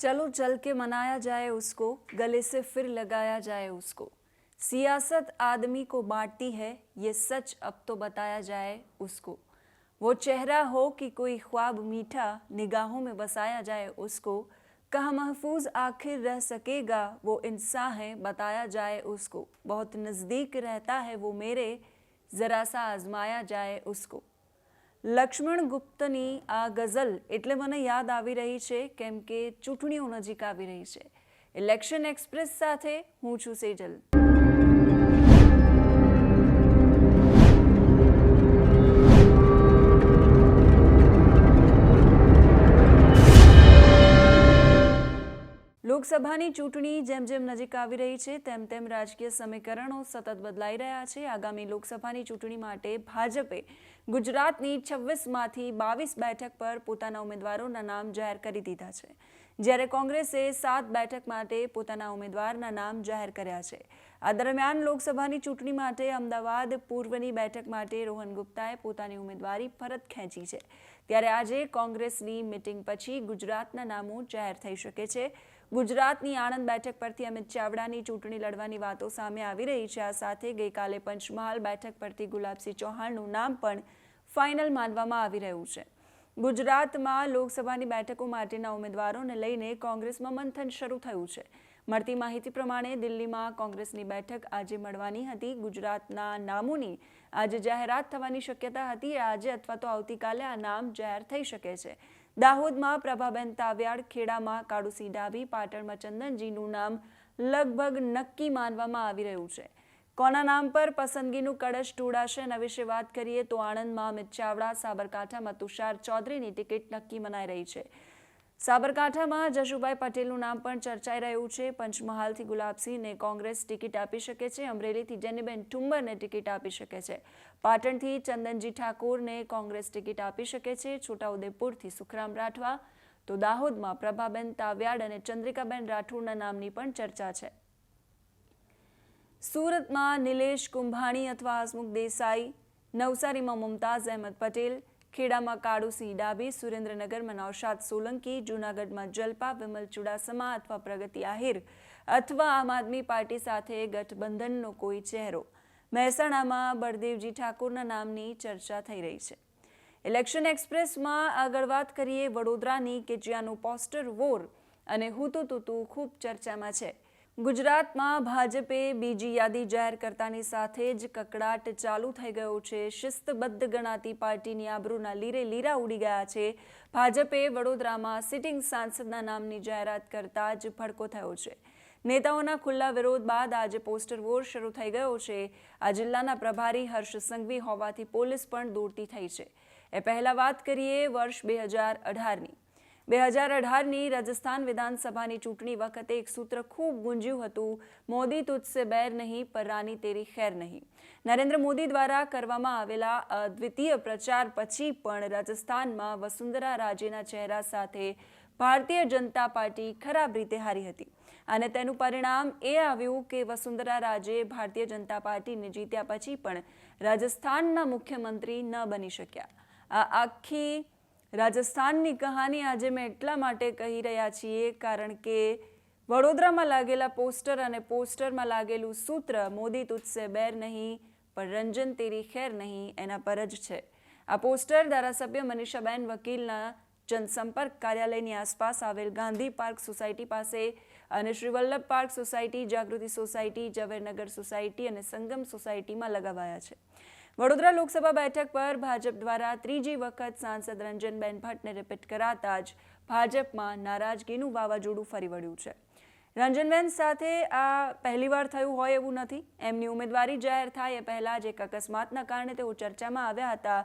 चलो चल के मनाया जाए उसको, गले से फिर लगाया जाए उसको। सियासत आदमी को बांटती है, ये सच अब तो बताया जाए उसको। वो चेहरा हो कि कोई ख्वाब मीठा, निगाहों में बसाया जाए उसको। कहाँ महफूज आखिर रह सकेगा, वो इंसान है बताया जाए उसको। बहुत नज़दीक रहता है वो मेरे, ज़रा सा आजमाया जाए उसको। લક્ષ્મણ ગુપ્તની આ ગઝલ એટલે મને યાદ આવી રહી છે કેમ કે ચૂંટણીઓ નજીક આવી રહી છે। ઇલેક્શન એક્સપ્રેસ સાથે હું છું સેજલ। લોકસભાની ચૂંટણી જેમ જેમ નજીક આવી રહી છે તેમ તેમ રાજકીય સમીકરણો સતત બદલાઈ રહ્યા છે। આગામી લોકસભાની ચૂંટણી માટે ભાજપે ગુજરાતની 26માંથી 22 બેઠક પર પોતાના ઉમેદવારોના નામ જાહેર કરી દીધા છે, જ્યારે કોંગ્રેસે 7 બેઠક માટે પોતાના ઉમેદવારના નામ જાહેર કર્યા છે। આ દરમિયાન લોકસભાની ચૂંટણી માટે અમદાવાદ પૂર્વની બેઠક માટે રોહન ગુપ્તાએ પોતાની ઉમેદવારી પરત ખેંચી છે, ત્યારે આજે કોંગ્રેસની મીટિંગ પછી ગુજરાતના નામો જાહેર થઈ શકે છે। ગુજરાતની આણંદ બેઠક પરથી અમિત ચાવડાની ચૂંટણી લડવાની વાતો સામે આવી રહી છે। આ સાથે ગઈકાલે પંચમહાલ બેઠક પરથી ગુલાબસિંહ ચૌહાણનું નામ પણ ફાઇનલ માનવામાં આવી રહ્યું છે। ગુજરાતમાં લોકસભાની બેઠકો માટેના ઉમેદવારોને લઈને કોંગ્રેસમાં મંથન શરૂ થયું છે। મળતી માહિતી પ્રમાણે દિલ્હીમાં કોંગ્રેસની બેઠક આજે મળવાની હતી। ગુજરાતના નામોની આજે જાહેરાત થવાની શક્યતા હતી। આજે અથવા તો આવતીકાલે આ નામ જાહેર થઈ શકે છે। દાહોદમાં પ્રભાબેન તાવિયાડ, ખેડામાં કાળુસિંહ ડાભી, પાટણમાં ચંદનજીનું નામ લગભગ નક્કી માનવામાં આવી રહ્યું છે। કોના નામ પર પસંદગીનું કળશ ઢોળાશે એના વિશે વાત કરીએ તો આણંદમાં અમિત ચાવડા, સાબરકાંઠામાં તુષાર ચૌધરીની ટિકિટ નક્કી મનાઈ રહી છે। સાબરકાંઠામાં જશુભાઈ પટેલનું નામ પણ ચર્ચાઈ રહ્યું છે। પંચમહાલથી ગુલાબસિંહને કોંગ્રેસ ટિકિટ આપી શકે છે। અમરેલીથી જેનીબેન ઠુંબરને ટિકિટ આપી શકે છે। પાટણથી ચંદનજી ઠાકોરને કોંગ્રેસ ટિકિટ આપી શકે છે। છોટાઉદેપુરથી સુખરામ રાઠવા, તો દાહોદમાં પ્રભાબેન તાવિયાડ અને ચંદ્રિકાબેન રાઠોડના નામની પણ ચર્ચા છે। સુરતમાં નિલેશ કુંભાણી અથવા હસમુખ દેસાઈ, નવસારીમાં મુમતાઝ અહેમદ પટેલ, ખેડામાં કાળુસિંહ ડાભી, સુરેન્દ્રનગરમાં નૌશાદ સોલંકી, જૂનાગઢમાં જલપા, વિમલ ચુડાસમા અથવા પ્રગતિ આહિર અથવા આમ આદમી પાર્ટી સાથે ગઠબંધનનો કોઈ ચહેરો, મહેસાણામાં બળદેવજી ઠાકોરના નામની ચર્ચા થઈ રહી છે। ઇલેક્શન એક્સપ્રેસમાં આગળ વાત કરીએ વડોદરાની કે જ્યાંનું પોસ્ટર વોર અને હુતુ તુતુ ખૂબ ચર્ચામાં છે। ગુજરાતમાં ભાજપે બીજી યાદી જાહેર કરતાની સાથે જ કકડાટ ચાલુ થઈ ગયો છે। શિસ્તબદ્ધ ગણાતી પાર્ટીની આબરૂના લીરે લીરા ઉડી ગયા છે। ભાજપે વડોદરામાં સિટિંગ સાંસદના નામની જાહેરાત કરતા જ ભડકો થયો છે। નેતાઓના ખુલ્લા વિરોધ બાદ આજે પોસ્ટર વોર શરૂ થઈ ગયો છે। આ જિલ્લાના પ્રભારી હર્ષ સંઘવી હોવાથી પોલીસ પણ દોડતી થઈ છે। એ પહેલા વાત કરીએ વર્ષ 2018ની। 2018ની રાજસ્થાન વિધાનસભાની ચૂંટણી વખતે એક સૂત્ર ખૂબ ગુંજ્યું હતું, મોદી તુજસે बैर नहीं पर रानी तेरी खैर नहीं। નરેન્દ્ર મોદી દ્વારા કરવામાં આવેલા અદ્વિતીય પ્રચાર પછી પણ રાજસ્થાનમાં વસુંધરા રાજેના ચહેરા સાથે ભારતીય જનતા પાર્ટી ખરાબ રીતે હારી હતી અને તેનું પરિણામ એ આવ્યું કે વસુંધરા રાજે ભારતીય જનતા પાર્ટીને જીત્યા પછી પણ રાજસ્થાનના મુખ્યમંત્રી ન બની શક્યા। આ આખી રાજસ્થાનની કહાની આજે મેં એટલા માટે કહી રહ્યા છીએ કારણ કે વડોદરામાં लागेला પોસ્ટર અને પોસ્ટરમાં लागेલું સૂત્ર મોદી તુજસે बैर नहीं पर रंजन तेरी खैर नहीं એના પર જ છે। આ પોસ્ટર ધારાસભ્ય મનીષાબેન વકીલના જનસંપર્ક કાર્યાલયની આસપાસ આવેલ ગાંધી પાર્ક સોસાયટી પાસે અને શ્રી વલ્લભ પાર્ક સોસાયટી, જાગૃતિ સોસાયટી, ઝવેરનગર સોસાયટી અને સંગમ સોસાયટીમાં લગાવાયા છે। વડોદરા લોકસભા બેઠક પર ભાજપ દ્વારા ત્રીજી વખત સાંસદ રંજનબેન ભટ્ટને રિપીટ કરાતા જ ભાજપમાં નારાજગીનું વાવાઝોડું ફરી વળ્યું છે। રંજનબેન સાથે આ પહેલીવાર થયું હોય એવું નથી। એમની ઉમેદવારી જાહેર થાય એ પહેલા જ એક અકસ્માતના કારણે તેઓ ચર્ચામાં આવ્યા હતા।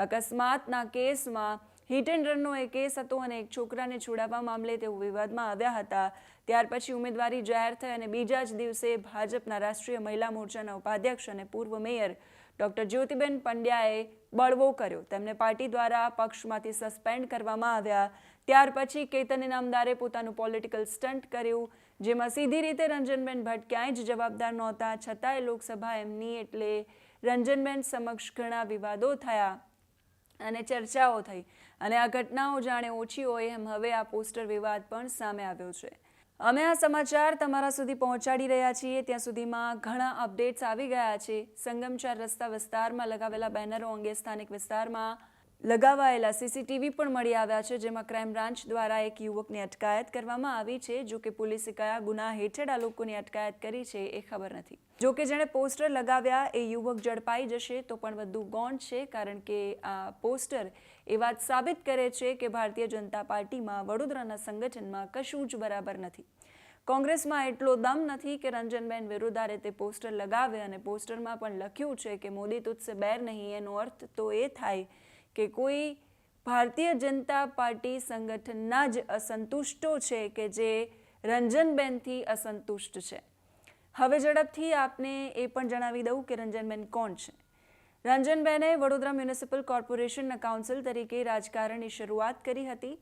અકસ્માતના કેસમાં હિટ એન્ડ રનનો એક કેસ હતો અને એક છોકરાને છોડાવવા મામલે તેઓ વિવાદમાં આવ્યા હતા। ત્યાર પછી ઉમેદવારી જાહેર થઈ અને બીજા જ દિવસે ભાજપના રાષ્ટ્રીય મહિલા મોરચાના ઉપાધ્યક્ષ અને પૂર્વ મેયર ડોક્ટર જ્યોતિબેન પંડ્યાએ બળવો કર્યો। તેમને પાર્ટી દ્વારા પક્ષમાંથી સસ્પેન્ડ કરવામાં આવ્યા। ત્યાર પછી કેતન ઇનામદારે પોતાનું પોલિટિકલ સ્ટન્ટ કર્યું, જેમાં સીધી રીતે રંજનબેન ભટ્ટ ક્યાંય જ જવાબદાર નહોતા, છતાંય લોકસભા એમની એટલે રંજનબેન સમક્ષ ઘણા વિવાદો થયા અને ચર્ચાઓ થઈ અને આ ઘટનાઓ જાણે ઓછી હોય એમ હવે આ પોસ્ટર વિવાદ પણ સામે આવ્યો છે। અમે આ સમાચાર તમારા સુધી પહોંચાડી રહ્યા છીએ ત્યાં સુધીમાં ઘણા અપડેટ્સ આવી ગયા છે। સંગમ 4 રસ્તા વિસ્તારમાં લગાવેલા બેનરો અંગે સ્થાનિક વિસ્તારમાં લગાવાયેલા સીસીટીવી પણ મળી આવ્યા છે, જેમાં ક્રાઇમ બ્રાન્ચ દ્વારા એક યુવકની અટકાયત કરવામાં આવી છે। જો કે પોલીસે કયા ગુના હેઠળ આ લોકોની અટકાયત કરી છે એ ખબર નથી। જો કે જેણે પોસ્ટર લગાવ્યા એ યુવક ઝડપાઈ જશે તો પણ વધુ ગૌણ છે, કારણ કે આ પોસ્ટર એ વાત સાબિત કરે છે કે ભારતીય જનતા પાર્ટીમાં વડોદરાના સંગઠનમાં કશું જ બરાબર નથી। કોંગ્રેસમાં એટલો દમ નથી કે રંજનબેન વિરુદ્ધ આ રીતે પોસ્ટર લગાવે, અને પોસ્ટરમાં પણ લખ્યું છે કે મોદી તુજસે बैर નહીં। એનો અર્થ તો એ થાય કે કોઈ ભારતીય જનતા પાર્ટી સંગઠનના જ અસંતુષ્ટો છે કે જે રંજનબેનથી અસંતુષ્ટ છે। હવે ઝડપથી આપને એ પણ જણાવી દઉં કે રંજનબેન કોણ છે। રંજનબેને વડોદરા મ્યુનિસિપલ કોર્પોરેશનના કાઉન્સિલ તરીકે રાજકારણની શરૂઆત કરી હતી।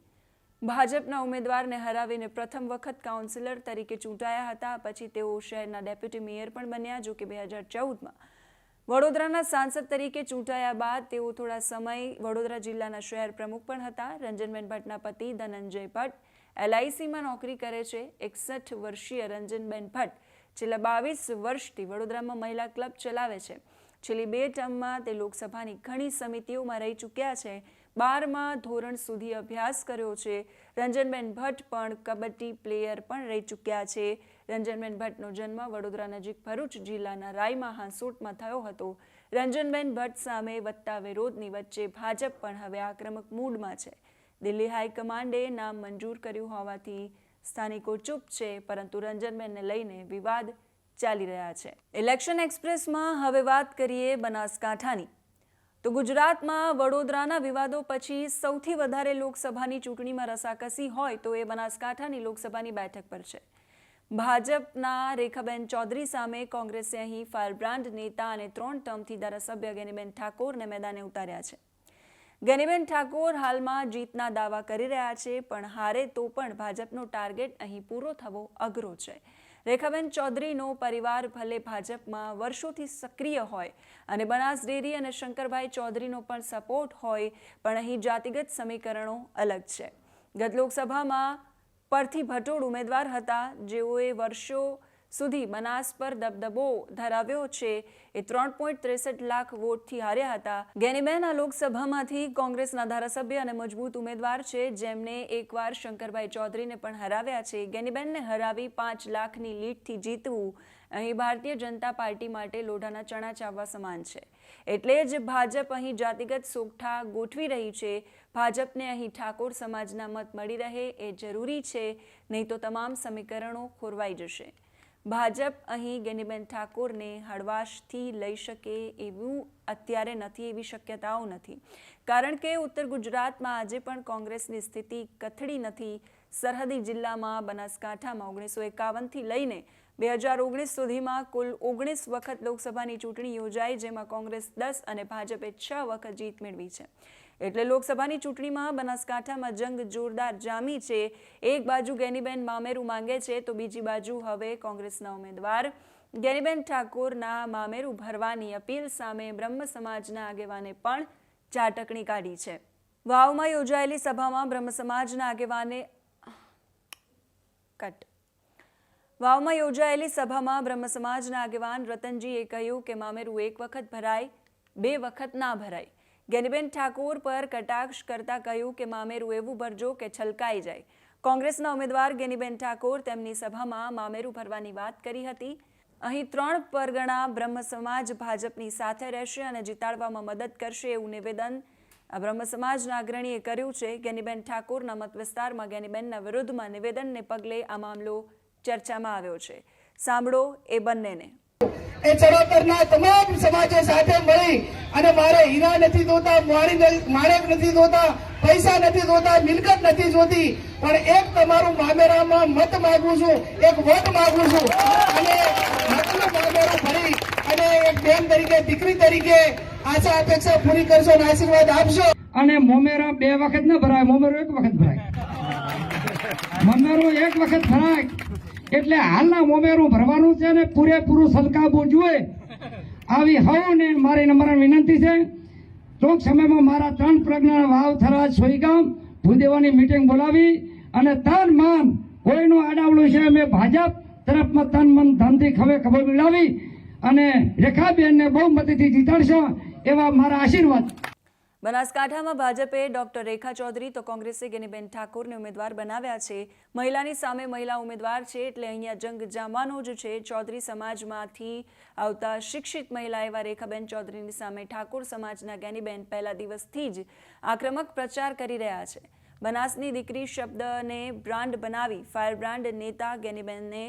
ભાજપના ઉમેદવારને હરાવીને પ્રથમ વખત કાઉન્સિલર તરીકે ચૂંટાયા હતા। પછી તેઓ શહેરના ડેપ્યુટી મેયર પણ બન્યા। જો કે 2014માં વડોદરાના સાંસદ તરીકે ચૂંટાયા બાદ તેઓ થોડા સમય વડોદરા જિલ્લાના શહેર પ્રમુખ પણ હતા। રંજનબેન ભટ્ટના પતિ ધનંજય ભટ્ટ LICમાં નોકરી કરે છે। 61 વર્ષીય રંજનબેન ભટ્ટ છેલ્લા 22 વર્ષથી વડોદરામાં મહિલા ક્લબ ચલાવે છે। છેલ્લી 2 ટર્મમાં તે લોકસભાની ઘણી સમિતિઓમાં રહી ચૂક્યા છે। 12મા ધોરણ સુધી અભ્યાસ કર્યો છે। રંજનબેન ભટ્ટ પણ કબડ્ડી પ્લેયર પણ રહી ચૂક્યા છે। રંજનબેન ભટ્ટનો જન્મ વડોદરા નજીક ભરૂચ જિલ્લાના રાયમાં હાંસોટમાં થયો હતો। રંજનબેન ભટ્ટ સામે વધતા વિરોધની વચ્ચે ભાજપ પણ હવે આક્રમક મૂડમાં છે। દિલ્હી હાઈકમાન્ડે નામ મંજૂર કર્યું હોવાથી સ્થાનિકો ચૂપ છે, પરંતુ રંજનબેનને લઈને વિવાદ ચાલી રહ્યા છે। ઇલેક્શન એક્સપ્રેસમાં હવે વાત કરીએ બનાસકાંઠાની। તો ગુજરાતમાં વડોદરાના વિવાદો પછી સૌથી વધારે લોકસભાની ચૂંટણીમાં રસાકસી હોય તો એ બનાસકાંઠાની લોકસભાની બેઠક પર છે। ભાજપના રેખાબેન ચૌધરી સામે કોંગ્રેસે અહીં ફાયરબ્રાન્ડ નેતા અને 3 ટર્મથી ધારાસભ્ય ગેનીબેન ઠાકોરને મેદાને ઉતાર્યા છે। ગેનીબેન ઠાકોર હાલમાં જીતના દાવા કરી રહ્યા છે, પણ હારે તો પણ ભાજપનો ટાર્ગેટ અહીં પૂરો થવો અઘરો છે। રેખાબેન ચૌધરીનો પરિવાર ભલે ભાજપમાં વર્ષોથી સક્રિય હોય અને બનાસ ડેરી અને શંકરભાઈ ચૌધરીનો પણ સપોર્ટ હોય, પણ અહીં જાતિગત સમીકરણો અલગ છે। ગત લોકસભામાં પરથી ભટોડ ઉમેદવાર હતા, જેઓએ વર્ષો સુધી બનાસ પર દબદબો ધરાવ્યો છે। એ 3.63 લાખ વોટથી હાર્યા હતા। ગેનીબેન આ લોકસભામાંથી કોંગ્રેસના ધારાસભ્ય અને મજબૂત ઉમેદવાર છે, જેમને એકવાર શંકરભાઈ ચૌધરીને પણ હરાવ્યા છે। ગેનીબેનને હરાવી 5 લાખની લીડથી જીતવું અહીં ભારતીય જનતા પાર્ટી માટે લોઢાના ચણા ચાવવા સમાન છે। એટલે જ ભાજપ અહીં જાતિગત સોગઠા ગોઠવી રહી છે। ભાજપને અહીં ઠાકોર સમાજના મત મળી રહે એ જરૂરી છે, નહીં તો તમામ સમીકરણો ખોરવાઈ જશે। ભાજપ અહીં ગેનીબેન ઠાકોરને હળવાશથી લઈ શકે એવું અત્યારે નથી, એવી શક્યતાઓ નથી, કારણ કે ઉત્તર ગુજરાતમાં આજે પણ કોંગ્રેસની સ્થિતિ કથળી નથી। સરહદી જિલ્લામાં બનાસકાંઠામાં 1951થી લઈને 2019 સુધીમાં કુલ 19 વખત લોકસભાની ચૂંટણી યોજાઈ, જેમાં કોંગ્રેસ 10 અને ભાજપે 6 વખત જીત મેળવી છે। એટલે લોકસભાની ચૂંટણીમાં બનાસકાંઠામાં જંગ જોરદાર જામી છે। એક બાજુ ગેનીબેન મામેરું માંગે છે, તો બીજી બાજુ હવે કોંગ્રેસના ઉમેદવાર ગેનીબેન ઠાકોરના મામેરું ભરવાની અપીલ સામે બ્રહ્મ સમાજના આગેવાને પણ ચાટકણી કાઢી છે। વાવમાં યોજાયેલી સભામાં બ્રહ્મ સમાજના આગેવાને વાવમાં યોજાયેલી સભામાં બ્રહ્મ સમાજના આગેવાન રતનજીએ કહ્યું કે મામેરું 1 વખત ભરાય, 2 વખત ના ભરાય। ગેનીબેન ઠાકોર પર કટાક્ષ કરતા કહ્યું કે મામેરું એવું ભરજો કે છલકાઈ જાય। કોંગ્રેસના ઉમેદવાર ગેનીબેન ઠાકોર તેમની સભામાં મામેરું ભરવાની વાત કરી હતી। અહીં 3 પરગણા બ્રહ્મ સમાજ ભાજપની સાથે રહેશે અને જીતાડવામાં મદદ કરશે એવું નિવેદન બ્રહ્મ સમાજના અગ્રણીએ કર્યું છે। ગેનીબેન ઠાકોરના મત વિસ્તારમાં ગેનીબેનના વિરુદ્ધમાં નિવેદનને પગલે આ મામલો ચર્ચામાં આવ્યો છે। સાંભળો એ બંનેને। એ ચરોતરના તમામ સમાજો સાથે મળી અને મારે હીરા નથી જોતા, માણેક નથી જોતા, પૈસા નથી જોતા, મિલકત નથી જોતી, પણ એક તમારું મામેરામાં મત માંગુ છું, એક વોટ માંગુ છું અને મતનું મામેરું ભરી અને એક બેન તરીકે, દીકરી તરીકે આશા અપેક્ષા પૂરી કરશો અને આશીર્વાદ આપશો। અને મોમેરા 2 વખત ન ભરાય, મોમેરો 1 વખત ભરાય। મોમેરો 1 વખત ભરાય એટલે હાલના મોમેરું ભરવાનું છે ને પૂરેપૂરું સલકાવવું જોઈએ। આવી હવને મારી નમ્ર વિનંતી છે ટૂંક સમયમાં મારા 3 પ્રજ્ઞાના વાવ થરાદ સોઈગામ ભૂદેવાની મીટિંગ બોલાવી અને તન મન કોઈનું આડાવડું છે અમે ભાજપ તરફમાં તન મન ધનથી ખબર મિલાવી અને રેખાબેનને બહુમતીથી જીતાડશો એવા મારા આશીર્વાદ. બનાસકાંઠામાં ભાજપે ડોક્ટર રેખા ચૌધરી તો કોંગ્રેસે ગેનીબેન ઠાકોરને ઉમેદવાર બનાવ્યા છે. મહિલાની સામે મહિલા ઉમેદવાર છે એટલે અહીંયા જંગ જામવાનો જ છે. ચૌધરી સમાજમાંથી આવતા શિક્ષિત મહિલા એવા રેખાબેન ચૌધરીની સામે ઠાકોર સમાજના ગેનીબેન પહેલા દિવસથી જ આક્રમક પ્રચાર કરી રહ્યા છે. બનાસની દીકરી શબ્દને બ્રાન્ડ બનાવી ફાયર બ્રાન્ડ નેતા ગેનીબેનને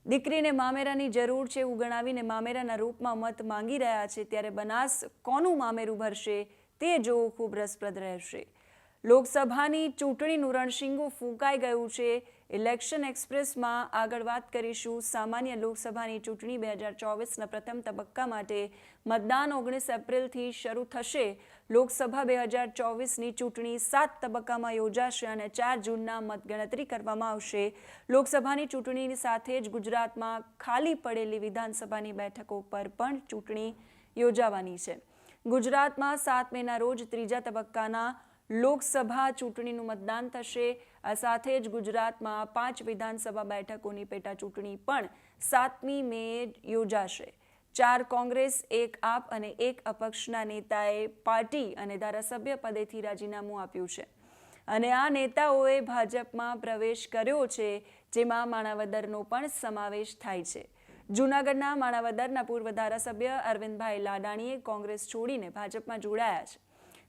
દીકરીને મામેરાની જરૂર છે એવું ગણાવીને મામેરાના રૂપમાં મત માંગી રહ્યા છે. ત્યારે બનાસ કોનું મામેરું ભરશે તે જોવું ખૂબ રસપ્રદ રહેશે. લોકસભાની ચૂંટણીનું રણશીંગું ફૂંકાઈ ગયું છે. ઇલેક્શન એક્સપ્રેસમાં આગળ વાત કરીશું. સામાન્ય લોકસભાની ચૂંટણી 2024ના પ્રથમ તબક્કા માટે મતદાન 19 એપ્રિલથી શરૂ થશે. લોકસભા 2024ની ચૂંટણી 7 તબક્કામાં યોજાશે અને 4 જૂનના મતગણતરી કરવામાં આવશે. લોકસભાની ચૂંટણીની સાથે જ ગુજરાતમાં ખાલી પડેલી વિધાનસભાની બેઠકો પર પણ ચૂંટણી યોજાવાની છે. ગુજરાતમાં 7 મેના રોજ ત્રીજા તબક્કાના લોકસભા ચૂંટણીનું મતદાન થશે. આ સાથે જ ગુજરાતમાં 5 વિધાનસભા બેઠકોની પેટા ચૂંટણી પણ 7મી મે યોજાશે. 4 કોંગ્રેસ, 1 આપ અને 1 અપક્ષના નેતાએ પાર્ટી અને ધારાસભ્ય પદેથી રાજીનામું આપ્યું છે અને આ નેતાઓએ ભાજપમાં પ્રવેશ કર્યો છે, જેમાં માણાવદરનો પણ સમાવેશ થાય છે. જૂનાગઢના માણાવદરના પૂર્વ ધારાસભ્ય અરવિંદભાઈ લાડાણીએ કોંગ્રેસ છોડીને ભાજપમાં જોડાયા છે.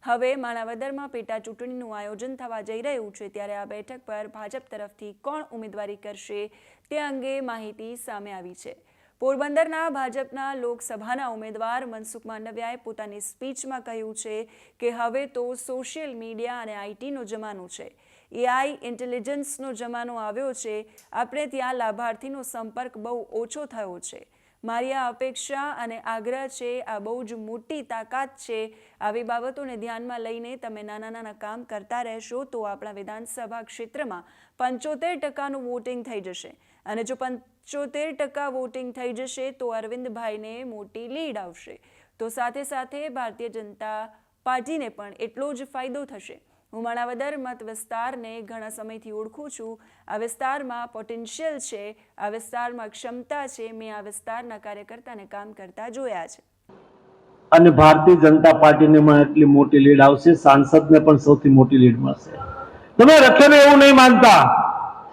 હવે માણાવદરમાં પેટા ચૂંટણીનું આયોજન થવા જઈ રહ્યું છે. ત્યારે આ બેઠક પર ભાજપ તરફથી કોણ ઉમેદવારી કરશે તે અંગે માહિતી સામે આવી છે. પોરબંદરના ભાજપના લોકસભાના ઉમેદવાર મનસુખ માંડવિયાએ પોતાની સ્પીચમાં કહ્યું છે કે હવે તો સોશિયલ મીડિયા અને આઈટીનો જમાનો છે. એઆઈ ઇન્ટેલિજન્સનો જમાનો આવ્યો છે. આપણે ત્યાં લાભાર્થીનો સંપર્ક બહુ ઓછો થયો છે. મારી આ અપેક્ષા અને આગ્રહ છે. આ બહુ જ મોટી તાકાત છે. આવી બાબતોને ધ્યાનમાં લઈને તમે નાના કામ કરતા રહેશો તો આપણા વિધાનસભા ક્ષેત્રમાં 75% વોટિંગ થઈ જશે અને જો 75% વોટિંગ થઈ જશે તો અરવિંદભાઈને મોટી લીડ આવશે. તો સાથે સાથે ભારતીય જનતા પાર્ટીને પણ એટલો જ ફાયદો થશે. હું માણાવદર મત વિસ્તારને ઘણા સમયથી ઓળખું છું. આ વિસ્તારમાં પોટેન્શિયલ છે, આ વિસ્તારમાં ક્ષમતા છે. મેં આ વિસ્તારના કાર્યકર્તાને કામ કરતા જોયા છે અને ભારતીય જનતા પાર્ટીને પણ એટલી મોટી લીડ આવશે. સાંસદને પણ સૌથી મોટી લીડ મળશે. તમે રખેને એવું નહીં માનતા.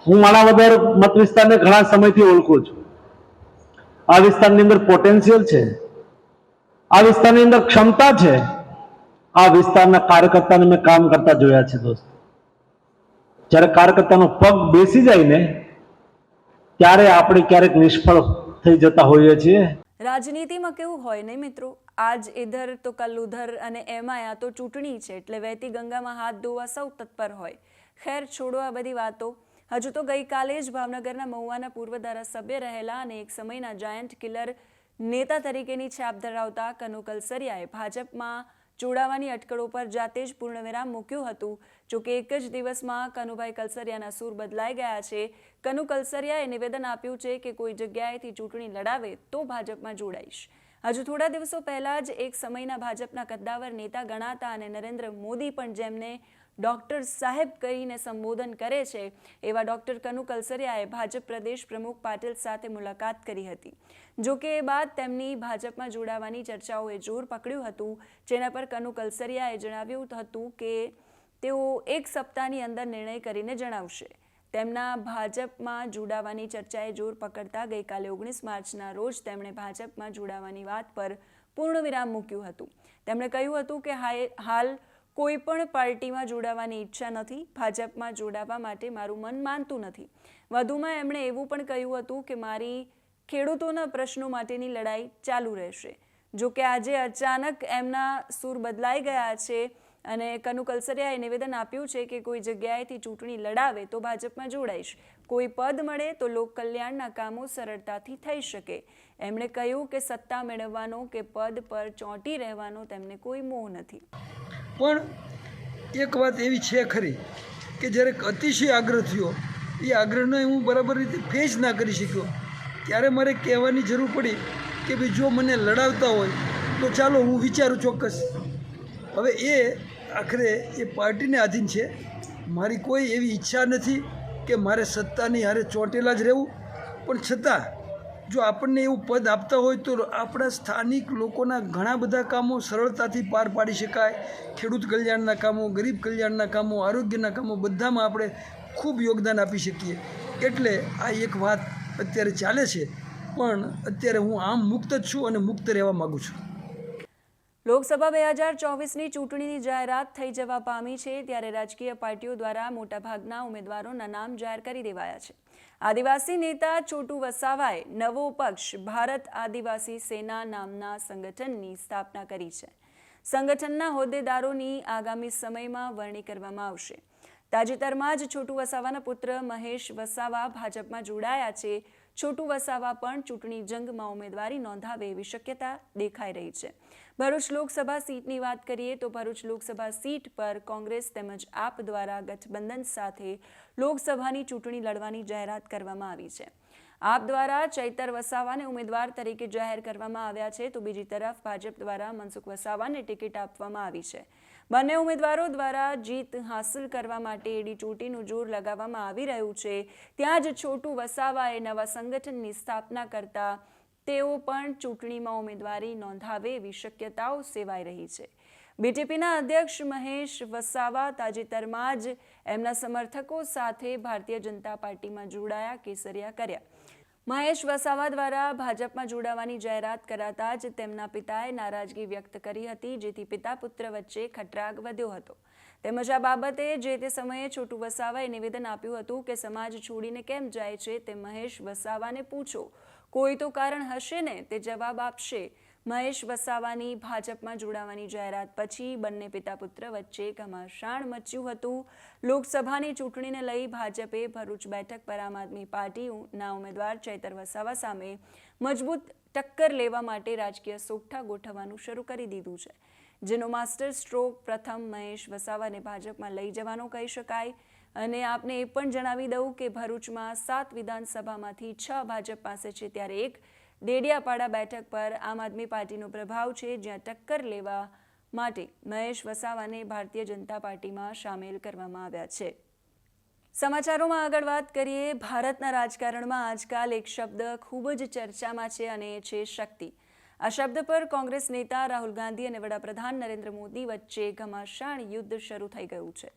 હું માણાવદર મત વિસ્તારને ઘણા સમયથી ઓળખું છું. આ વિસ્તારની અંદર પોટેન્શિયલ છે, આ વિસ્તારની અંદર ક્ષમતા છે. આ વિસ્તારના કાર્યકર્તાને મેં કામ કરતા જોયા છે દોસ્તો. જ્યારે કાર્યકર્તાનો પગ બેસી જાય ને ત્યારે આપણે ક્યારેક નિષ્ફળ થઈ જતા હોઈએ છીએ. રાજનીતિમાં કેવું હોય ને મિત્રો, આજ ઇધર તો કલ ઉધર અને એમાં આ તો ચૂંટણી છે એટલે વહેતી ગંગામાં હાથ ધોવા સૌ તત્પર હોય. ખેર છોડો આ બધી વાતો. હજુ તો ગઈકાલે જ ભાવનગરના મહુવાના પૂર્વ ધારાસભ્ય રહેલા અને એક સમયના જાયન્ટ કિલર નેતા તરીકેની છાપ ધરાવતા કનુ કલસરિયાએ ભાજપમાં જોડાવાની અટકળો પર જાતે જ પૂર્ણવિરામ મૂક્યું હતું. જોકે એક જ દિવસમાં કનુભાઈ કલસરિયાના સૂર બદલાઈ ગયા છે. કનુ કલસરિયાએ નિવેદન આપ્યું છે કે કોઈ જગ્યાએથી ચૂંટણી લડાવે તો ભાજપમાં જોડાઈશ. હજુ થોડા દિવસો પહેલા જ એક સમયના ભાજપના કદ્દાવર નેતા ગણાતા અને નરેન્દ્ર મોદી પણ જેમને ડોક્ટર સાહેબ કહીને સંબોધન કરે છે એવા ડોક્ટર કનુ કલસરિયાએ ભાજપ પ્રદેશ પ્રમુખ પાટીલ સાથે મુલાકાત કરી હતી. જોકે એ બાદ તેમની ભાજપમાં જોડાવાની ચર્ચાઓએ જોર પકડ્યું હતું, જેના પર કનુ કલસરિયાએ જણાવ્યું હતું કે તેઓ 1 સપ્તાહની અંદર નિર્ણય કરીને જણાવશે. તેમના ભાજપમાં જોડાવાની ચર્ચાએ જોર પકડતા ગઈકાલે 19 માર્ચના રોજ તેમણે ભાજપમાં જોડાવાની વાત પર પૂર્ણવિરામ મૂક્યું હતું. તેમણે કહ્યું હતું કે હાલ કોઈ પણ પાર્ટીમાં જોડાવાની ઈચ્છા નથી. ભાજપમાં જોડાવા માટે મારું મન માનતું નથી. વધુમાં એમણે એવું પણ કહ્યું હતું કે મારી ખેડૂતોના પ્રશ્નો માટેની લડાઈ ચાલુ રહેશે. જોકે આજે અચાનક એમના સૂર બદલાઈ ગયા છે અને કનુ કલસરિયાએ નિવેદન આપ્યું છે કે કોઈ જગ્યાએથી ચૂંટણી લડાવે તો ભાજપમાં જોડાઈશ. કોઈ પદ મળે તો લોક કલ્યાણના કામો સરળતાથી થઈ શકે. એમણે કહ્યું કે સત્તા મેળવવાનો કે પદ પર ચોંટી રહેવાનો તેમને કોઈ મોહ નથી. પણ એક વાત એવી છે ખરી કે જ્યારે અતિશય આગ્રહ થયો, એ આગ્રહને હું બરાબર રીતે ફેસ ના કરી શક્યો, ત્યારે મારે કહેવાની જરૂર પડી કે ભાઈ જો મને લડાવતા હોય તો ચાલો હું વિચારું ચોક્કસ. હવે એ આખરે એ પાર્ટીને આધીન છે. મારી કોઈ એવી ઈચ્છા નથી કે મારે સત્તાની હારે ચોંટેલા જ રહેવું, પણ છતાં જો આપણને એવું પદ આપતા હોય તો આપણા સ્થાનિક લોકોના ઘણા બધા કામો સરળતાથી પાર પાડી શકાય. ખેડૂત કલ્યાણના કામો, ગરીબ કલ્યાણના કામો, આરોગ્યના કામો, બધામાં આપણે ખૂબ યોગદાન આપી શકીએ. એટલે આ એક વાત અત્યારે ચાલે છે, પણ અત્યારે હું આમ મુક્ત જ છું અને મુક્ત રહેવા માગું છું. લોકસભા 2024ની ચૂંટણીની જાહેરાત થઈ જવા પામી છે, ત્યારે રાજકીય પાર્ટીઓ દ્વારા મોટાભાગના ઉમેદવારોના નામ જાહેર કરી દેવાયા છે. આદિવાસી નેતા છોટુ વસાવાએ નવો પક્ષ ભારત આદિવાસી સેના નામના સંગઠનની સ્થાપના કરી છે. સંગઠનના હોદ્દેદારોની આગામી સમયમાં વરણી કરવામાં આવશે. તાજેતરમાં જ છોટુ વસાવાના પુત્ર મહેશ વસાવા ભાજપમાં જોડાયા છે. છોટુ વસાવા પણ ચૂંટણી જંગમાં ઉમેદવારી નોંધાવે એવી શક્યતા દેખાઈ રહી છે. ભરૂચ લોકસભા સીટની વાત કરીએ તો ભરૂચ લોકસભા સીટ પર કોંગ્રેસ તેમજ આપ દ્વારા ગઠબંધન સાથે લોકસભાની ચૂંટણી લડવાની જાહેરાત કરવામાં આવી છે. આપ દ્વારા ચૈતર વસાવાને ઉમેદવાર તરીકે જાહેર કરવામાં આવ્યા છે, તો બીજી તરફ ભાજપ દ્વારા મનસુખ વસાવાને ટિકિટ આપવામાં આવી છે. બંને ઉમેદવારો દ્વારા જીત હાંસલ કરવા માટે એડી ચોટીનું જોર લગાવવામાં આવી રહ્યું છે. ત્યાં જ છોટુ વસાવાએ નવા સંગઠનની સ્થાપના કરતા તેઓ પણ ચૂંટણીમાં ઉમેદવારી નોંધાવે એવી શક્યતાઓ સેવાઈ રહી છે. બીજેપીના અધ્યક્ષ મહેશ વસાવા તાજેતરમાં જ એમના સમર્થકો સાથે ભારતીય જનતા પાર્ટીમાં જોડાયા, કેસરિયા કર્યા. મહેશ વસાવા દ્વારા ભાજપમાં જોડાવાની જાહેરાત કરાતા જ તેમના પિતાએ નારાજગી વ્યક્ત કરી હતી, જેથી પિતા પુત્ર વચ્ચે ખટરાગ વધ્યો હતો. તેમજ આ બાબતે જે તે સમયે છોટુ વસાવાએ નિવેદન આપ્યું હતું કે સમાજ છોડીને કેમ જાય છે તે મહેશ વસાવાને પૂછો, કોઈ તો કારણ હશે ને, તે જવાબ આપશે. મહેશ વસાવાની ભાજપમાં જોડાવાની જાહેરાત પછી બંને પિતા પુત્ર વચ્ચે ઘમાસાણ મચ્યું હતું. લોકસભાની ચૂંટણીને લઈ ભાજપે ભરૂચ બેઠક પર આમ આદમી પાર્ટીના ઉમેદવાર ચૈતર વસાવા સામે મજબૂત ટક્કર લેવા માટે રાજકીય સોગઠા ગોઠવવાનું શરૂ કરી દીધું છે, જેનો માસ્ટર સ્ટ્રોક પ્રથમ મહેશ વસાવાને ભાજપમાં લઈ જવાનો કહી શકાય. અને આપને એ પણ જણાવી દઉં કે ભરૂચમાં 7 વિધાનસભામાંથી 6 ભાજપ પાસે છે, ત્યારે એક ડેડિયાપાડા બેઠક પર આમ આદમી પાર્ટીનો પ્રભાવ છે, જ્યાં ટક્કર લેવા માટે મહેશ વસાવાને ભારતીય જનતા પાર્ટીમાં સામેલ કરવામાં આવ્યા છે. સમાચારોમાં આગળ વાત કરીએ. ભારતના રાજકારણમાં આજકાલ એક શબ્દ ખૂબ જ ચર્ચામાં છે અને એ છે શક્તિ. આ શબ્દ પર કોંગ્રેસ નેતા રાહુલ ગાંધી અને વડાપ્રધાન નરેન્દ્ર મોદી વચ્ચે ઘમાસાણ યુદ્ધ શરૂ થઈ ગયું છે.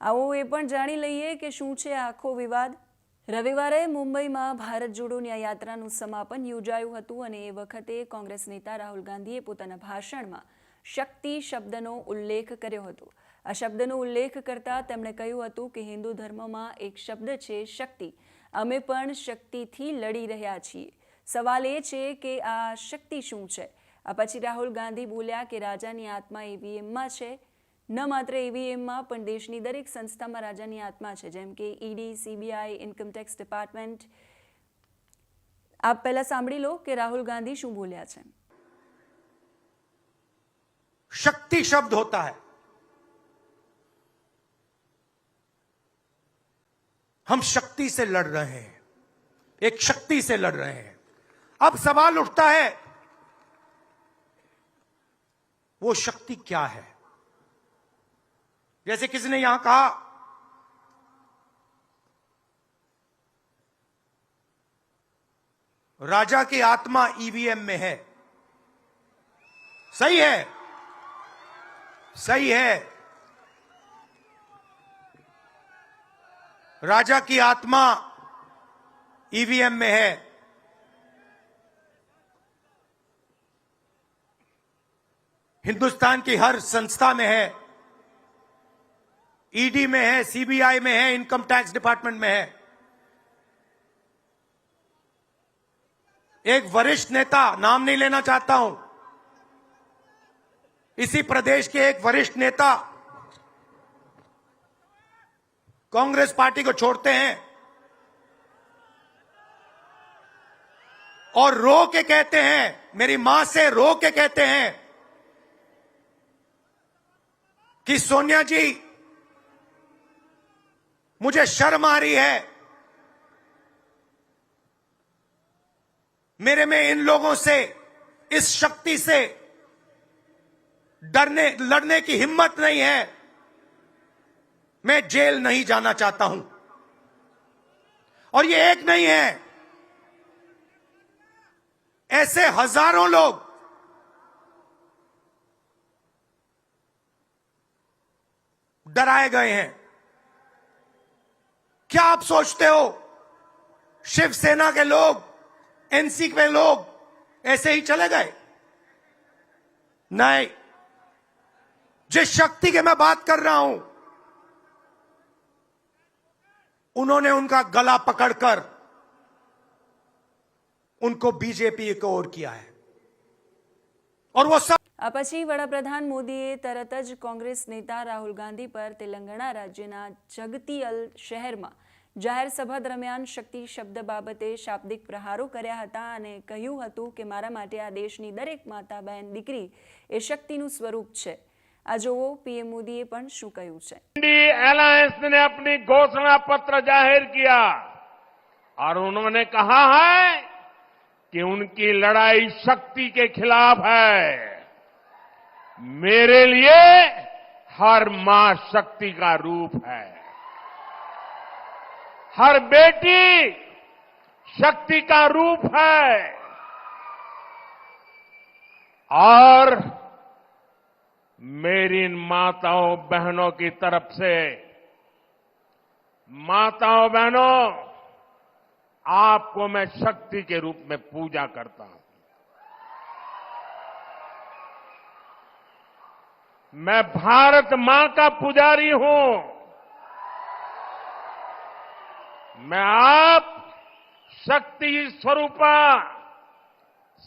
આવો એ પણ જાણી લઈએ કે શું છે આખો વિવાદ. રવિવારે મુંબઈમાં ભારત જોડો ન્યાય યાત્રાનું સમાપન યોજાયું હતું અને એ વખતે કોંગ્રેસ નેતા રાહુલ ગાંધીએ પોતાના ભાષણમાં શક્તિ શબ્દનો ઉલ્લેખ કર્યો હતો. આ શબ્દનો ઉલ્લેખ કરતા તેમણે કહ્યું હતું કે હિન્દુ ધર્મમાં એક શબ્દ છે શક્તિ. અમે પણ શક્તિથી લડી રહ્યા છીએ. સવાલ એ છે કે આ શક્તિ શું છે. આ પછી રાહુલ ગાંધી બોલ્યા કે રાજાની આત્મા ઈવીએમમાં છે. ન માત્ર ઈવીએમમાં પણ દેશની દરેક સંસ્થામાં રાજાની આત્મા છે, જેમ કે ઈડી, સીબીઆઈ, ઇન્કમટેક્સ ડિપાર્ટમેન્ટ. આપ પહેલા સાંભળી લો કે રાહુલ ગાંધી શું બોલ્યા છે. शक्ति शब्द होता है, हम शक्ति से लड़ रहे हैं, एक शक्ति से लड़ रहे हैं. अब सवाल उठता है वो शक्ति क्या है. जैसे किसी ने यहां कहा राजा की आत्मा ईवीएम में है. सही है, सही है. राजा की आत्मा ईवीएम में है. हिंदुस्तान की हर संस्था में है, ईडी में है, सीबीआई में है, इनकम टैक्स डिपार्टमेंट में है. एक वरिष्ठ नेता, नाम नहीं लेना चाहता हूं, इसी प्रदेश के एक वरिष्ठ नेता कांग्रेस पार्टी को छोड़ते हैं और रो के कहते हैं, मेरी मां से रो के कहते हैं कि सोनिया जी मुझे शर्म आ रही है, मेरे में इन लोगों से, इस शक्ति से लड़ने की हिम्मत नहीं है, मैं जेल नहीं जाना चाहता हूं। और ये एक नहीं है, ऐसे हजारों लोग डराए गए हैं। क्या आप सोचते हो शिवसेना के लोग, एनसी के लोग ऐसे ही चले गए? नहीं, जिस शक्ति की मैं बात कर रहा हूं, उन्होंने उनका गला पकड़कर उनको बीजेपी की ओर किया है। और वो सब આ પછી વડાપ્રધાન મોદીએ તરત જ કોંગ્રેસ નેતા રાહુલ ગાંધી પર તેલંગાણા રાજ્યના જગતિયલ શહેરમાં જાહેર સભા દરમિયાન શક્તિ શબ્દ બાબતે શાબ્દિક પ્રહારો કર્યા હતા અને કહ્યું હતું કે મારા માટે આ દેશની દરેક માતા બહેન દીકરી એ શક્તિનું સ્વરૂપ છે। આ જોવો પીએમ મોદીએ પણ શું કહ્યું છે। इंडी अलायंस ने अपनी घोषणा पत्र जाहिर किया और उन्होंने कहा है कि उनकी लड़ाई शक्ति के खिलाफ है। मेरे लिए हर मां शक्ति का रूप है, हर बेटी शक्ति का रूप है। और मेरी इन माताओं बहनों की तरफ से, माताओं बहनों, आपको मैं शक्ति के रूप में पूजा करता हूं। मैं भारत मां का पुजारी हूं। मैं आप शक्ति स्वरूपा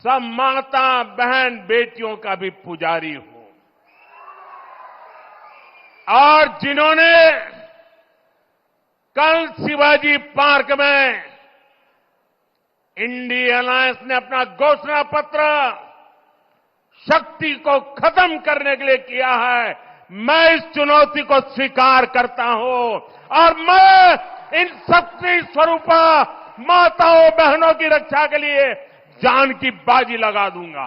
सब माता बहन बेटियों का भी पुजारी हूं। और जिन्होंने कल शिवाजी पार्क में इंडी अलायंस ने अपना घोषणा पत्र शक्ति को खत्म करने के लिए किया है, मैं इस चुनौती को स्वीकार करता हूं और मैं इन शक्ति स्वरूपा माताओं बहनों की रक्षा के लिए जान की बाजी लगा दूंगा,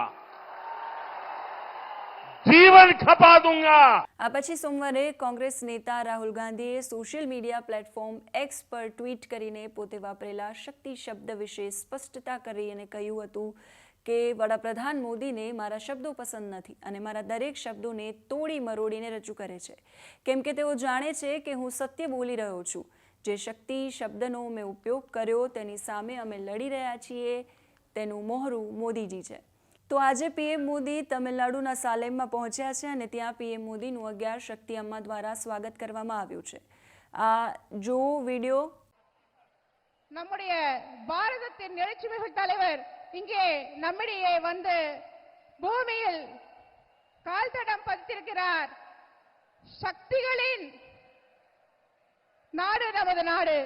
जीवन खपा दूंगा। આ પછી સોમવારે કોંગ્રેસ નેતા રાહુલ ગાંધીએ સોશિયલ મીડિયા પ્લેટફોર્મ એક્સ પર ટ્વીટ કરીને પોતે વાપરેલા શક્તિ શબ્દ વિશે સ્પષ્ટતા કરી અને કહ્યું હતું કે વડાપ્રધાન મોદીને મારા શબ્દો પસંદ નથી અને મારા દરેક શબ્દોને તોડી મરોડીને રજૂ કરે છે, કેમ કે તેઓ જાણે છે કે હું સત્ય બોલી રહ્યો છું। જે શક્તિ શબ્દનો મેં ઉપયોગ કર્યો તેની સામે અમે લડી રહ્યા છીએ, તેનું મોહરું મોદીજી છે। તો આજે પીએમ મોદી તમિલનાડુના સાલેમમાં પહોંચ્યા છે અને ત્યાં પીએમ મોદીનું 11 શક્તિ અમ્મા દ્વારા સ્વાગત કરવામાં આવ્યું છે। આ જો વિડીયો நம்முடைய பாரதத்தின் எழுச்சிமிகு தலைவர் இங்கே நம்மிடையே வந்து பூமியில் கால் தடம் பதித்திருக்கிறார்। சக்திகளின் நாடு நமது நாடு,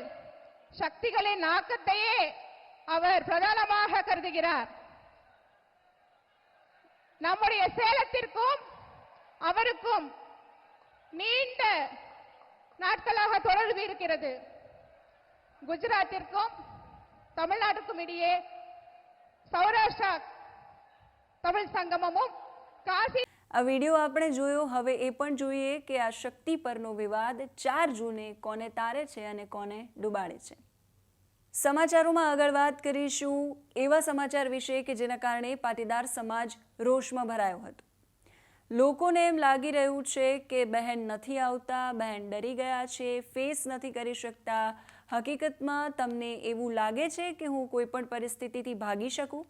சக்திகளின் ஆக்கத்தையே அவர் பிரதானமாக கருதுகிறார்। நம்முடைய சேலத்திற்கும் அவருக்கும் நீண்ட நாட்களாக தொடர்பு இருக்கிறது। குஜராத்திற்கும் தமிழ்நாட்டுக்கும் இடையே સૌરાષ્ટ્ર તમિળ સંગમમું કાશી। આ વિડીયો આપણે જોયો। હવે એ પણ જોઈએ કે આ શક્તિ પરનો વિવાદ 4 જૂને કોને તારે છે અને કોને ડૂબાડે છે। સમાચારોમાં આગળ વાત કરીશું એવા સમાચાર વિશે કે જેના કારણે પાટીદાર સમાજ રોષમાં ભરાયો હતો। લોકોને એમ લાગી રહ્યું છે કે બહેન નથી આવતા, બહેન ડરી ગયા છે, ફેસ નથી કરી શકતા। હકીકતમાં તમને એવું લાગે છે કે હું કોઈ પણ પરિસ્થિતિથી ભાગી શકું?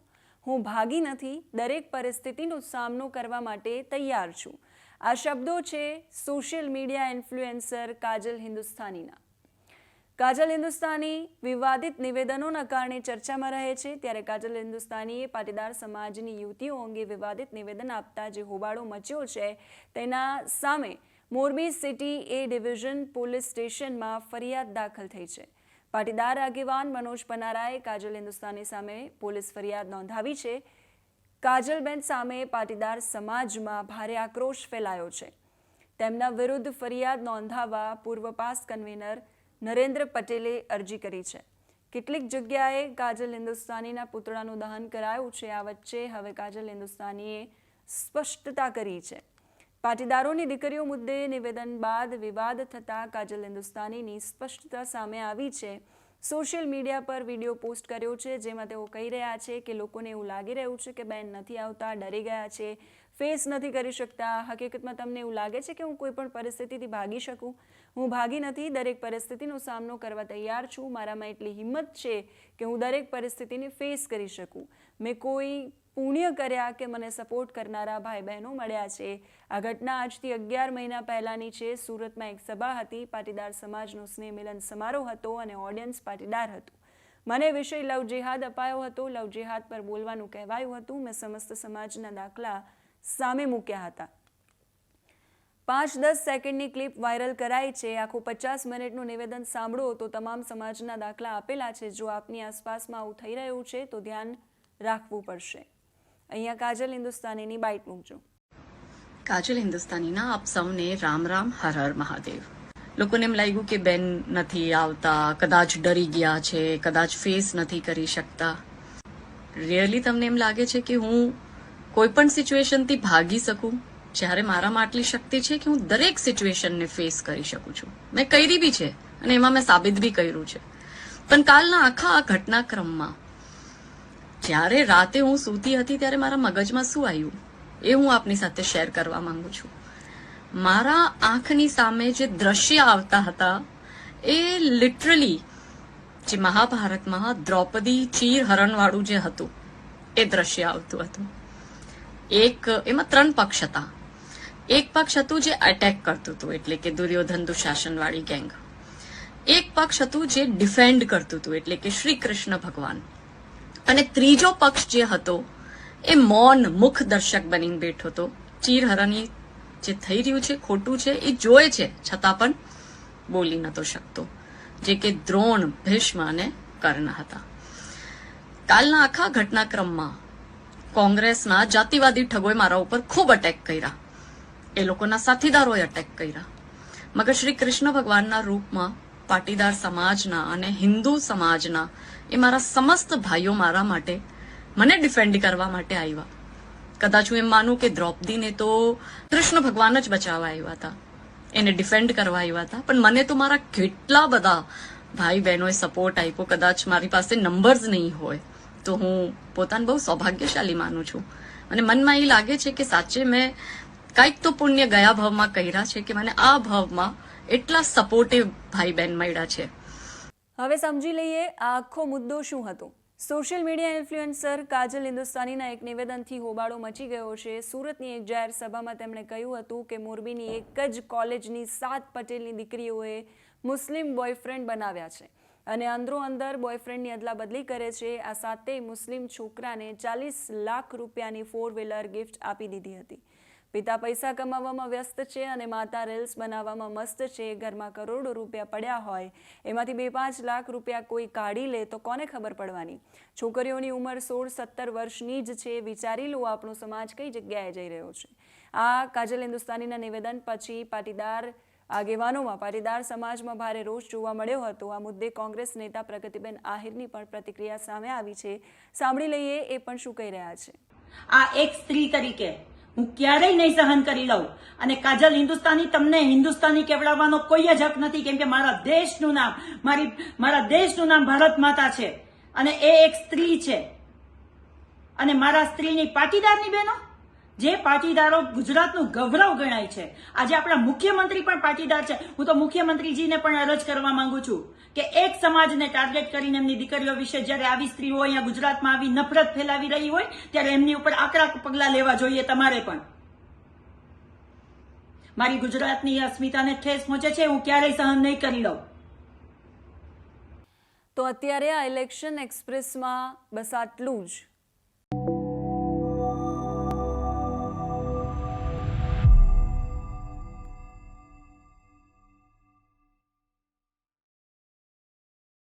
હું ભાગી નથી, દરેક પરિસ્થિતિનો સામનો કરવા માટે તૈયાર છું। આ શબ્દો છે સોશિયલ મીડિયા ઇન્ફ્લુએન્સર કાજલ હિન્દુસ્તાનીના। કાજલ હિન્દુસ્તાની વિવાદિત નિવેદનોના કારણે ચર્ચામાં રહે છે, ત્યારે કાજલ હિન્દુસ્તાનીએ પાટીદાર સમાજની યુવતીઓ અંગે વિવાદિત નિવેદન આપતા જે હોબાળો મચ્યો છે તેના સામે મોરબી સિટી એ ડિવિઝન પોલીસ સ્ટેશનમાં ફરિયાદ દાખલ થઈ છે। પાટીદાર આગેવાન મનોજ પનારાએ કાજલ હિન્દુસ્તાની સામે પોલીસ ફરિયાદ નોંધાવી છે। કાજલબેન સામે પાટીદાર સમાજમાં ભારે આક્રોશ ફેલાયો છે। તેમના વિરુદ્ધ ફરિયાદ નોંધાવવા પૂર્વ પાસ કન્વીનર નરેન્દ્ર પટેલે અરજી કરી છે। કેટલીક જગ્યાએ કાજલ હિન્દુસ્તાનીના પુતળાનું દહન કરાયું છે। આ વચ્ચે હવે કાજલ હિન્દુસ્તાનીએ સ્પષ્ટતા કરી છે। પાટીદારોની દીકરીઓ મુદ્દે નિવેદન બાદ વિવાદ થતાં કાજલ હિન્દુસ્તાનીની સ્પષ્ટતા સામે આવી છે. સોશિયલ મીડિયા પર વિડીયો પોસ્ટ કર્યો છે, જેમાં તેઓ કહી રહ્યા છે કે લોકોને એવું લાગી રહ્યું છે કે બેન નથી આવતા, ડરી ગયા છે, ફેસ નથી કરી શકતા. હકીકતમાં તમને એવું લાગે છે કે હું કોઈ પણ પરિસ્થિતિથી ભાગી શકું? હું ભાગી નથી, દરેક પરિસ્થિતિનો સામનો કરવા તૈયાર છું. મારામાં એટલી હિંમત છે કે હું દરેક પરિસ્થિતિને ફેસ કરી શકું. મેં કોઈ પુણ્ય કર્યા કે મને સપોર્ટ કરનારા ભાઈ બહેનો મળ્યા છે. આ ઘટના આજથી 11 મહિના પહેલાની છે. સુરતમાં એક સભા હતી. પાટીદાર સમાજનો સ્નેહ મિલન સમારોહ હતો અને ઓડિયન્સ પાટીદાર હતું. મને વિષય લવ જેહાદ અપાયો હતો. લવ જેહાદ પર બોલવાનું કહેવાયું હતું. મેં સમસ્ત સમાજના દાખલા સામે મૂક્યા હતા. 5-10 સેકન્ડની ક્લિપ વાયરલ કરાઈ છે. આખું 50 મિનિટનું નિવેદન સાંભળો તો તમામ સમાજના દાખલા આપેલા છે. જો આપની આસપાસમાં આવું થઈ રહ્યું છે તો ધ્યાન રાખવું પડશે. અહીંયા કાજલ હિન્દુસ્તાનીની બાઇટ મૂકજો. કાજલ હિન્દુસ્તાનીના આપ સૌને રામ રામ, હર હર મહાદેવ. લોકોને એમ લાગ્યું કે બેન નથી આવતા, કદાચ ડરી ગયા છે, કદાચ ફેસ નથી કરી શકતા. રિયલી તમને એમ લાગે છે કે હું કોઈ પણ સિચ્યુએશનથી ભાગી શકું? જ્યારે મારામાં આટલી શક્તિ છે કે હું દરેક સિચ્યુએશનને ફેસ કરી શકું છું. મેં કરી બી છે અને એમાં મેં સાબિત બી કર્યું છે. પણ કાલના આખા આ ઘટનાક્રમમાં જ્યારે રાતે હું સૂતી હતી ત્યારે મારા મગજમાં શું આવ્યું એ હું આપની સાથે શેર કરવા માંગુ છું. મારા આંખની સામે જે દ્રશ્ય આવતા હતા એ લિટરલી જે મહાભારતમાં દ્રૌપદી ચીર હરણવાળું જે હતું એ દ્રશ્ય આવતું હતું. એમાં 3 પક્ષ હતા. એક પક્ષ હતું જે એટેક કરતું હતું, એટલે કે દુર્યોધન દુશાસન વાળી ગેંગ. એક પક્ષ હતું જે ડિફેન્ડ કરતું હતું, એટલે કે શ્રી કૃષ્ણ ભગવાન. અને ત્રીજો પક્ષ જે હતો એ મૌન મુખ દર્શક બનીને બેઠો હતો. ચીરહરણી જે થઈ રહ્યું છે ખોટું છે એ જોયે છે છતાં પણ બોલી નતો શકતો, જે કે દ્રોણ, ભીષ્મ અને કર્ણ હતા. કાલના આખા ઘટનાક્રમમાં કોંગ્રેસના જાતિવાદી ઠગોએ મારા ઉપર ખૂબ અટેક કર્યા. એ લોકોના સાથીદારોએ અટેક કર્યા. મગર શ્રી કૃષ્ણ ભગવાનના રૂપમાં પાટીદાર સમાજના અને હિન્દુ સમાજના એ મારા સમસ્ત ભાઈઓ મારા માટે મને ડિફેન્ડ કરવા માટે આવ્યા. કદાચ હું એમ માનું કે દ્રૌપદીને તો કૃષ્ણ ભગવાન જ બચાવવા આવ્યા હતા, એને ડિફેન્ડ કરવા આવ્યા હતા. પણ મને તો મારા કેટલા બધા ભાઈ બહેનોએ સપોર્ટ આપ્યો. કદાચ મારી પાસે નંબર્સ નહીં હોય તો હું પોતાને બહુ સૌભાગ્યશાળી માનું છું. અને મનમાં એ લાગે છે કે સાચે મેં કંઈક તો પુણ્ય ગયા ભાવમાં કર્યા છે કે મને આ ભાવમાં એટલા સપોર્ટિવ ભાઈ બહેન મળ્યા છે. હવે સમજી લઈએ આ આખો મુદ્દો શું હતો. સોશિયલ મીડિયા ઇન્ફ્લુએન્સર કાજલ હિન્દુસ્તાનીના એક નિવેદનથી હોબાળો મચી ગયો છે. સુરતની એક જાહેર સભામાં તેમણે કહ્યું હતું કે મોરબીની એક જ કોલેજની 7 પટેલની દીકરીઓએ મુસ્લિમ બોયફ્રેન્ડ બનાવ્યા છે અને અંદરો અંદર બોયફ્રેન્ડની અદલા બદલી કરે છે. આ 7 મુસ્લિમ છોકરાને 40 લાખ રૂપિયાની 4-વ્હીલર ગિફ્ટ આપી દીધી હતી. પિતા પૈસા કમાવામાં વ્યસ્ત છે અને માતા રીલ્સ બનાવવામાં મસ્ત છે. ઘરમાં કરોડો રૂપિયા પડ્યા હોય, એમાંથી 2-5 લાખ રૂપિયા કોઈ કાઢી લે તો કોને ખબર પડવાની? છોકરીઓની ઉંમર 16-17 વર્ષની જ છે. વિચારી લો આપણો સમાજ કઈ જગ્યાએ જઈ રહ્યો છે. આ કાજલ હિન્દુસ્તાનીના નિવેદન પછી પાટીદાર આગેવાનોમાં પાટીદાર સમાજમાં ભારે રોષ જોવા મળ્યો હતો. આ મુદ્દે કોંગ્રેસ નેતા પ્રગતિબેન આહિરની પણ પ્રતિક્રિયા સામે આવી છે. સાંભળી લઈએ એ પણ શું કહી રહ્યા છે. આ એક સ્ત્રી તરીકે હું ક્યારેય નહીં સહન કરી લઉં. અને કાજલ હિન્દુસ્તાની, તમને હિન્દુસ્તાની કહેવડાવવાનો કોઈ જ હક નથી, કેમ કે મારા દેશનું નામ મારા દેશનું નામ ભારત માતા છે અને એ એક સ્ત્રી છે. અને મારા સ્ત્રીની પાટીદારની બહેનો, જે પાટીદારો ગુજરાતનું ગૌરવ ગણાય છે. આજે આપણા મુખ્યમંત્રી પણ પાટીદાર છે. હું તો મુખ્યમંત્રીજીને પણ અરજ કરવા માંગુ છું કે એક સમાજને ટાર્ગેટ કરીને એમની દીકરીઓ વિશે જ્યારે આવી સ્ત્રીઓ અહીંયા ગુજરાતમાં આવી નફરત ફેલાવી રહી હોય ત્યારે એમની ઉપર આકરા પગલાં લેવા જોઈએ. તમારે પણ મારી ગુજરાતની અસ્મિતાને ઠેસ પહોંચે છે, હું ક્યારેય સહન નહીં કરી લઉં. તો અત્યારે આ ઇલેક્શન એક્સપ્રેસમાં બસ આટલું જ.